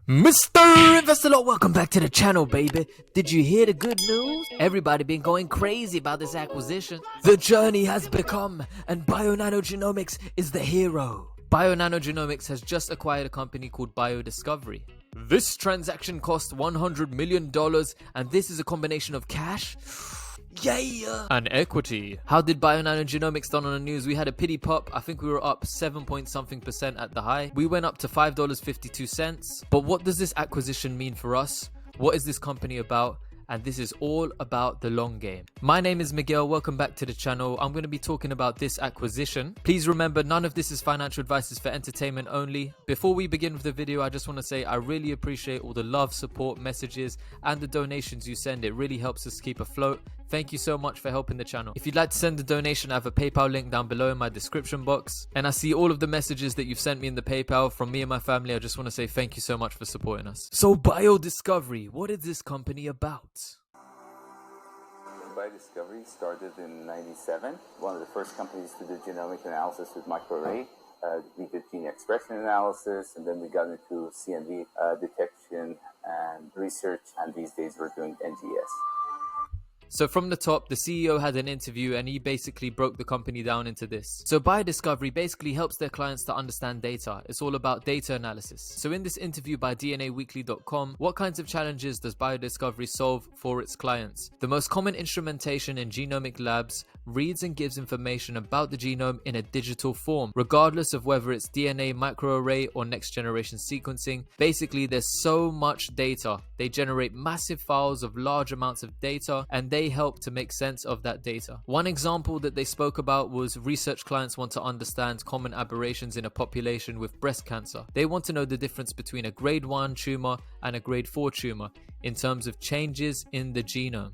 Mr. Investor, welcome back to the channel, baby. Did you hear the good news? Everybody been going crazy about this acquisition. The journey has become, and Bionano Genomics is the hero. Bionano Genomics has just acquired a company called BioDiscovery. This transaction cost $100 million, and this is a combination of cash, and equity. How did Bionano Genomics done on the news? We had a pity pop. I think we were up 7-point-something% at the high. We went up to $5.52. But what does this acquisition mean for us? What is this company about? And this is all about the long game. My name is Miguel. Welcome back to the channel. I'm going to be talking about this acquisition. Please remember, none of this is financial advice. It's for entertainment only. Before we begin with the video, I just want to say I really appreciate all the love, support, messages, and the donations you send. It really helps us keep afloat. Thank you so much for helping the channel. If you'd like to send a donation, I have a PayPal link down below in my description box. And I see all of the messages that you've sent me in the PayPal from me and my family. I just want to say thank you so much for supporting us. So BioDiscovery, what is this company about? BioDiscovery started in '97. One of the first companies to do genomic analysis with microarray. We did gene expression analysis, and then we got into CNV detection and research, and these days we're doing NGS. So from the top, the CEO had an interview and he basically broke the company down into this. So BioDiscovery basically helps their clients to understand data. It's all about data analysis. So in this interview by DNAweekly.com, what kinds of challenges does BioDiscovery solve for its clients? The most common instrumentation in genomic labs reads and gives information about the genome in a digital form, regardless of whether it's DNA, microarray, or next generation sequencing. Basically, there's so much data. They generate massive files of large amounts of data, and they help to make sense of that data. One example that they spoke about was research clients want to understand common aberrations in a population with breast cancer. They want to know the difference between a grade 1 tumor and a grade 4 tumor in terms of changes in the genome.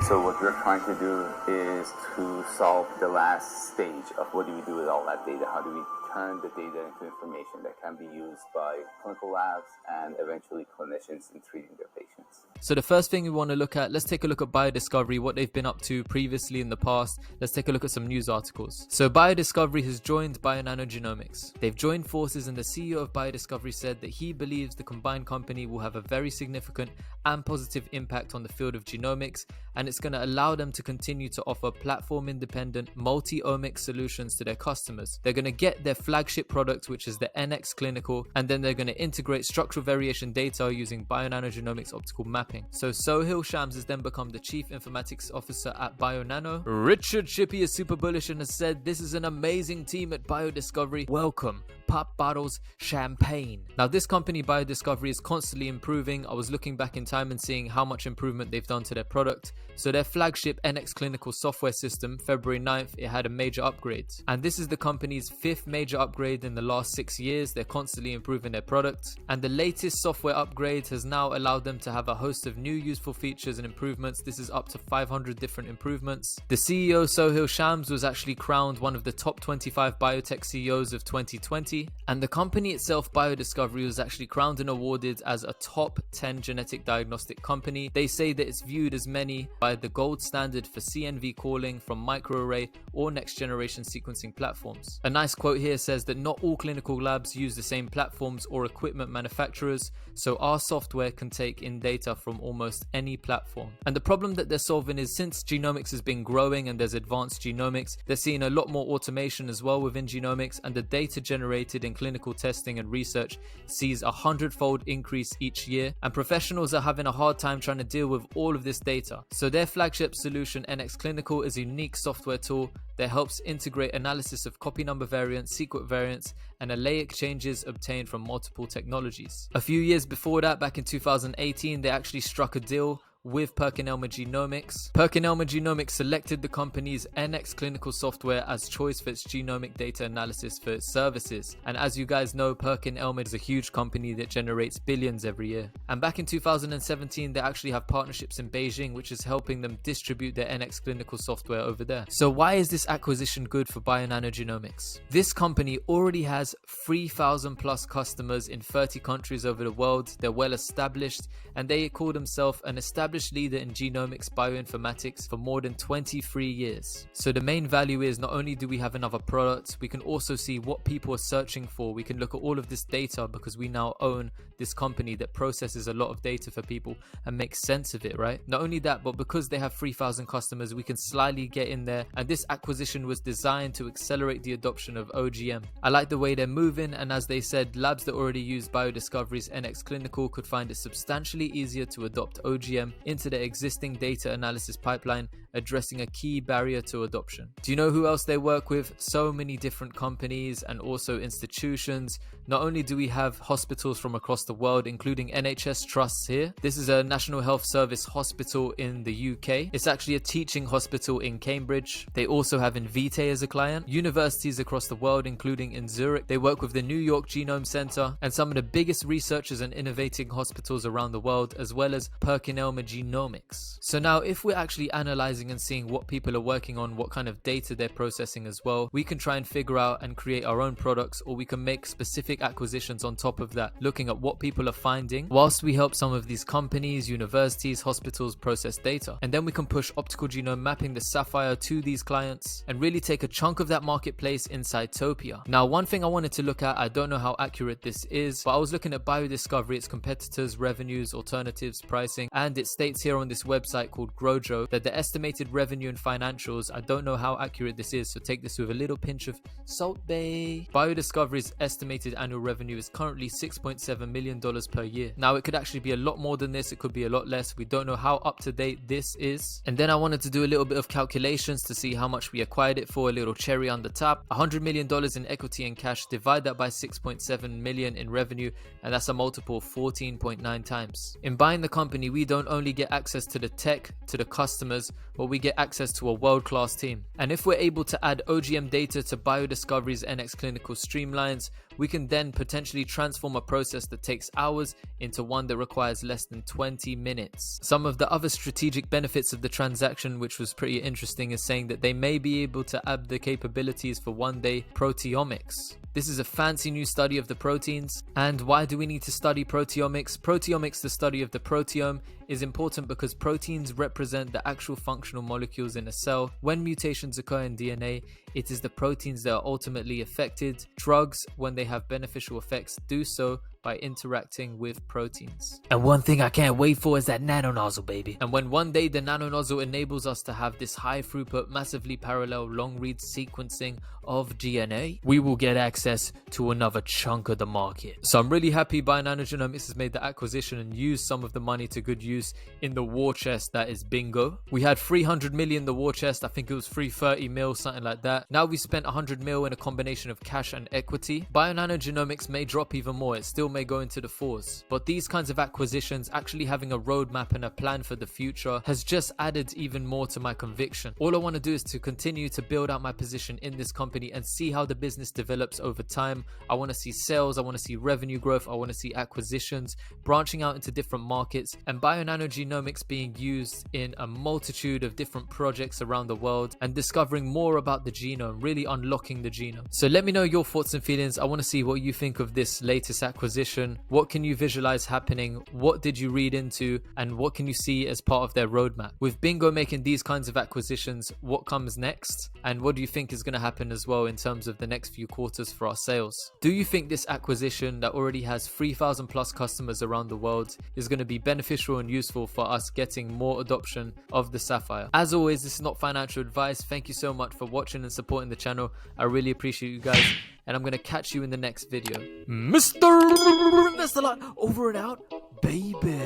So what we're trying to do is to solve the last stage of what do we do with all that data? How do we turn the data into information that can be used by clinical labs and eventually clinicians in treating their patients? So the first thing we want to look at, let's take a look at BioDiscovery, what they've been up to previously in the past. Let's take a look at some news articles. So BioDiscovery has joined Bionano Genomics. They've joined forces, and the CEO of BioDiscovery said that he believes the combined company will have a very significant and positive impact on the field of genomics, and it's going to allow them to continue to offer platform-independent multi-omics solutions to their customers. They're going to get their flagship product, which is the NX Clinical, and then they're going to integrate structural variation data using Bionano Genomics optical mapping. So Sohail Shams has then become the Chief Informatics Officer at Bionano. Richard Shippey is super bullish and has said, "This is an amazing team at BioDiscovery. Welcome. Pop bottles, champagne." Now this company BioDiscovery is constantly improving. I was looking back in time and seeing how much improvement they've done to their product. So their flagship NX Clinical software system, February 9th, it had a major upgrade. And this is the company's 5th major upgrade in the last 6 years. They're constantly improving their product. And the latest software upgrade has now allowed them to have a host of new useful features and improvements. This is up to 500 different improvements. The CEO, Sohail Shams, was actually crowned one of the top 25 biotech CEOs of 2020. And the company itself, BioDiscovery, was actually crowned and awarded as a top 10 genetic diagnostic company. They say that it's viewed as many by the gold standard for CNV calling from microarray or next generation sequencing platforms. A nice quote here says that not all clinical labs use the same platforms or equipment manufacturers, so our software can take in data from almost any platform. And the problem that they're solving is, since genomics has been growing and there's advanced genomics, they're seeing a lot more automation as well within genomics, and the data generated in clinical testing and research sees a 100-fold increase each year, and professionals are having a hard time trying to deal with all of this data. So their flagship solution, NX Clinical, is a unique software tool that helps integrate analysis of copy number variants, sequence variants, and allelic changes obtained from multiple technologies. A few years before that, back in 2018, they actually struck a deal with PerkinElmer Genomics. PerkinElmer Genomics selected the company's NX Clinical software as choice for its genomic data analysis for its services. And as you guys know, PerkinElmer is a huge company that generates billions every year. And back in 2017, they actually have partnerships in Beijing, which is helping them distribute their NX Clinical software over there. So why is this acquisition good for Bionano Genomics? This company already has 3,000 plus customers in 30 countries over the world. They're well established, and they call themselves an established established leader in genomics bioinformatics for more than 23 years. So the main value is not only do we have another product, we can also see what people are searching for. We can look at all of this data because we now own this company that processes a lot of data for people and makes sense of it, right? Not only that, but because they have 3,000 customers, we can slyly get in there, and this acquisition was designed to accelerate the adoption of OGM. I like the way they're moving, and as they said, labs that already use BioDiscovery's NX Clinical could find it substantially easier to adopt OGM into their existing data analysis pipeline, addressing a key barrier to adoption. Do you know who else they work with? So many different companies and also institutions. Not only do we have hospitals from across the world, including NHS trusts here. This is a National Health Service hospital in the UK. It's actually a teaching hospital in Cambridge. They also have Invitae as a client. Universities across the world, including in Zurich. They work with the New York Genome Center and some of the biggest researchers and innovating hospitals around the world, as well as PerkinElmer Genomics. So now, if we're actually analyzing and seeing what people are working on, what kind of data they're processing as well, we can try and figure out and create our own products, or we can make specific acquisitions on top of that, looking at what people are finding, whilst we help some of these companies, universities, hospitals process data. And then we can push optical genome mapping, the Sapphire, to these clients and really take a chunk of that marketplace inside Topia. Now, one thing I wanted to look at, I don't know how accurate this is, but I was looking at BioDiscovery, its competitors, revenues, alternatives, pricing, and it states here on this website called Grojo that the estimated revenue and financials, I don't know how accurate this is, so take this with a little pinch of salt, bae. BioDiscovery's estimated annual revenue is currently $6.7 million per year. Now, it could actually be a lot more than this, it could be a lot less. We don't know how up to date this is. And then I wanted to do a little bit of calculations to see how much we acquired it for, a little cherry on the top. $100 million in equity and cash, divide that by 6.7 million in revenue, and that's a multiple of 14.9 times. In buying the company, we don't only get access to the tech, to the customers, but we get access to a world-class team. And if we're able to add OGM data to BioDiscovery's NX Clinical streamlines, we can then potentially transform a process that takes hours into one that requires less than 20 minutes. Some of the other strategic benefits of the transaction, which was pretty interesting, is saying that they may be able to add the capabilities for one-day proteomics. This is a fancy new study of the proteins. And why do we need to study proteomics? Proteomics, the study of the proteome, is important because proteins represent the actual functional molecules in a cell. When mutations occur in DNA, it is the proteins that are ultimately affected. Drugs, when they have beneficial effects, do so by interacting with proteins. And one thing I can't wait for is that nano nozzle, baby. And when one day the nano nozzle enables us to have this high throughput, massively parallel long read sequencing of DNA, we will get access to another chunk of the market. So I'm really happy Bionano Genomics has made the acquisition and used some of the money to good use in the war chest that is BNGO. We had 300 million in the war chest, I think it was 330 mil, something like that. Now we spent 100 mil in a combination of cash and equity. Bionano Genomics may drop even more, it still may go into the fours. But these kinds of acquisitions, actually having a roadmap and a plan for the future, has just added even more to my conviction. All I want to do is to continue to build out my position in this company and see how the business develops over time. I want to see sales, I want to see revenue growth, I want to see acquisitions, branching out into different markets, and Bionano Genomics being used in a multitude of different projects around the world, and discovering more about the genome, really unlocking the genome. So let me know your thoughts and feelings. I want to see what you think of this latest acquisition. What can you visualize happening? What did you read into? And what can you see as part of their roadmap? With BNGO making these kinds of acquisitions, what comes next? And what do you think is going to happen as well in terms of the next few quarters for our sales? Do you think this acquisition that already has 3,000 plus customers around the world is going to be beneficial and useful for us getting more adoption of the Sapphire? As always, this is not financial advice. Thank you so much for watching and supporting the channel. I really appreciate you guys, and I'm going to catch you in the next video. Mr. That's a lot. Over and out, baby.